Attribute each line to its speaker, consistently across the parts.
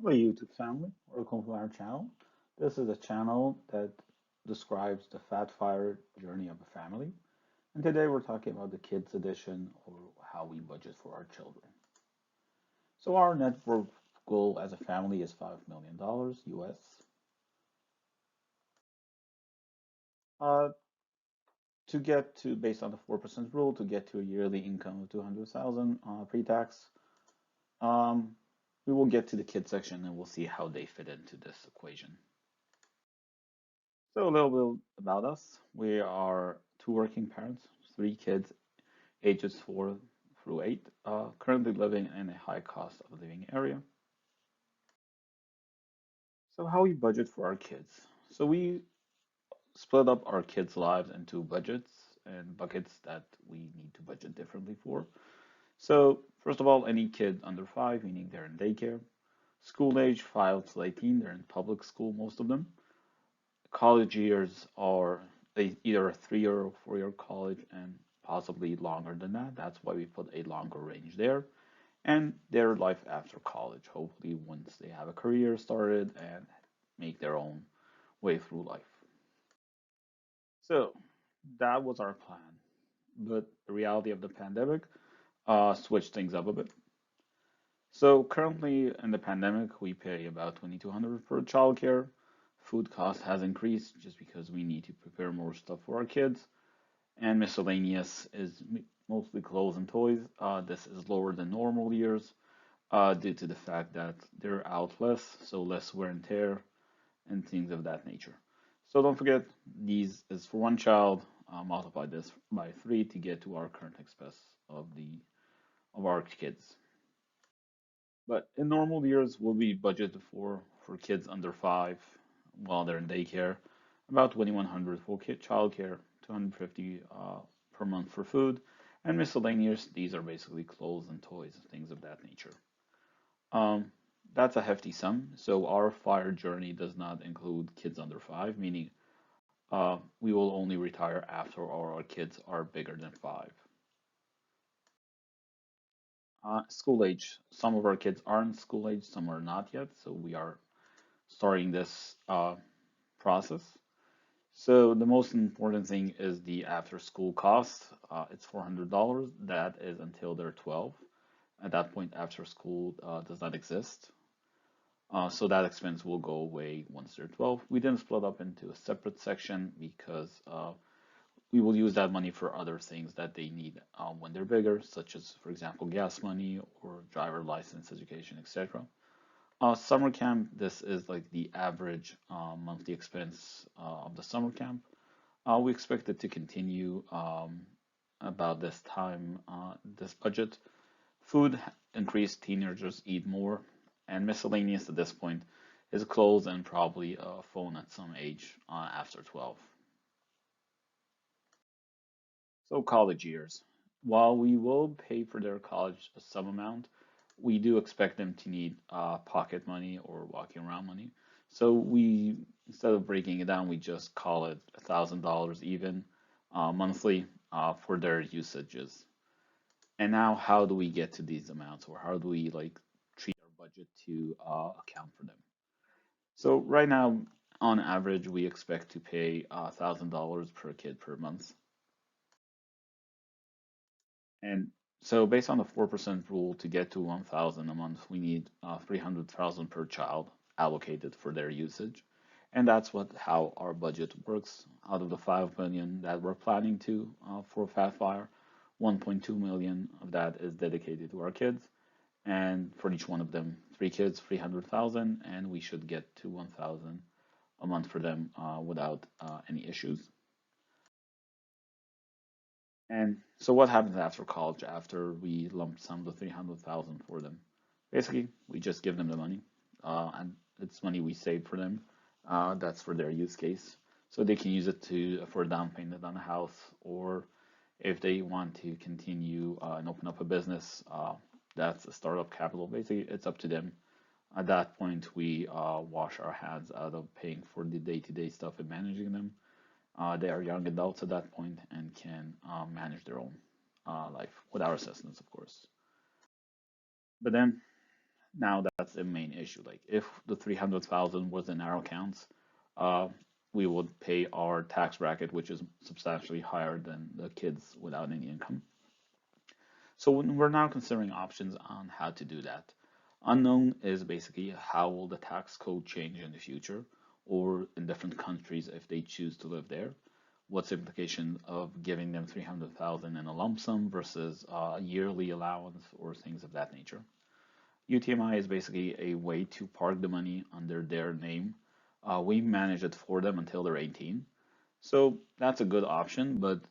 Speaker 1: Hello, YouTube family. Welcome to our channel. This is a channel that describes the fat fire journey of a family. And today we're talking about the kids edition or how we budget for our children. So our net worth goal as a family is $5 million US. Uh, to get to, based on the 4% rule, to get to a yearly income of 200,000 pre-tax, um, we will get to the kids section and we'll see how they fit into this equation. So a little bit about us. We are two working parents, three kids, ages 4 through 8, currently living in a high cost of living area. So how we budget for our kids. So we split up our kids' lives into budgets and buckets that we need to budget differently for. So first of all, any kid under 5, meaning they're in daycare. School age 5 to 18, they're in public school, most of them. College years are either a 3 year or 4 year college and possibly longer than that. That's why we put a longer range there. And their life after college, hopefully once they have a career started and make their own way through life. So that was our plan. But the reality of the pandemic switched things up a bit. So currently in the pandemic, we pay about 2,200 for childcare. Food cost has increased just because we need to prepare more stuff for our kids. And miscellaneous is mostly clothes and toys. This is lower than normal years due to the fact that they're out less, so less wear and tear and things of that nature. So don't forget, these is for one child. Multiply this by 3 to get to our current expense of our kids. But in normal years, we'll be budgeted for kids under 5 while they're in daycare, about 2,100 for kid childcare, 250 per month for food, and miscellaneous. These are basically clothes and toys, things of that nature. Um, that's a hefty sum. So our fire journey does not include kids under 5, meaning we will only retire after our kids are bigger than 5. School age. Some of our kids are in school age, some are not yet. So we are starting this process. So the most important thing is the after school cost. It's $400. That is until they're 12. At that point, after school does not exist. So that expense will go away once they're 12. We then split up into a separate section because we will use that money for other things that they need when they're bigger, such as, for example, gas money or driver license, education, etc. Summer camp, this is like the average monthly expense of the summer camp. We expect it to continue about this time, this budget. Food increased, teenagers eat more, and miscellaneous at this point is clothes and probably a phone at some age after 12. So college years. While we will pay for their college some amount, we do expect them to need pocket money or walking around money. So we, instead of breaking it down, we just call it $1,000 even monthly for their usages. And now, how do we get to these amounts, or how do we like treat our budget to account for them? So right now, on average, we expect to pay $1,000 per kid per month. And so based on the 4% rule, to get to 1,000 a month, we need 300,000 per child allocated for their usage. And that's what how our budget works. Out of the 5 million that we're planning to for Fatfire, 1.2 million of that is dedicated to our kids. And for each one of them, 3 kids, 300,000, and we should get to 1,000 a month for them without any issues. And so what happens after college, after we lump sum the 300,000 for them? Basically, we just give them the money, and it's money we save for them. That's for their use case. So they can use it to for a down payment on a house, or if they want to continue and open up a business, that's a startup capital. Basically, it's up to them. At that point, we wash our hands out of paying for the day-to-day stuff and managing them. They are young adults at that point and can manage their own life with our assistance, of course. But then Now that's the main issue. Like if the 300,000 was in our accounts, uh, we would pay our tax bracket, which is substantially higher than the kids without any income. So when we're now considering options on how to do that. Unknown is basically how will the tax code change in the future or in different countries if they choose to live there. What's the implication of giving them 300,000 in a lump sum versus a yearly allowance or things of that nature. UTMI is basically a way to park the money under their name. We manage it for them until they're 18. So that's a good option, but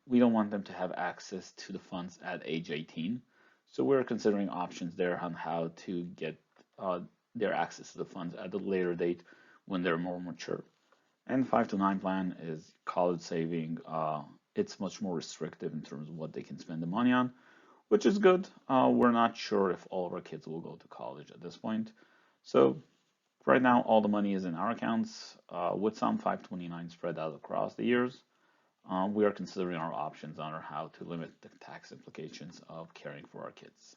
Speaker 1: we don't want them to have access to the funds at age 18. So we're considering options there on how to get uh, their access to the funds at a later date when they're more mature. And 5 to 9 plan is college saving. It's much more restrictive in terms of what they can spend the money on, which is good. We're not sure if all of our kids will go to college at this point. So right now, all the money is in our accounts with some 529 spread out across the years. We are considering our options on how to limit the tax implications of caring for our kids.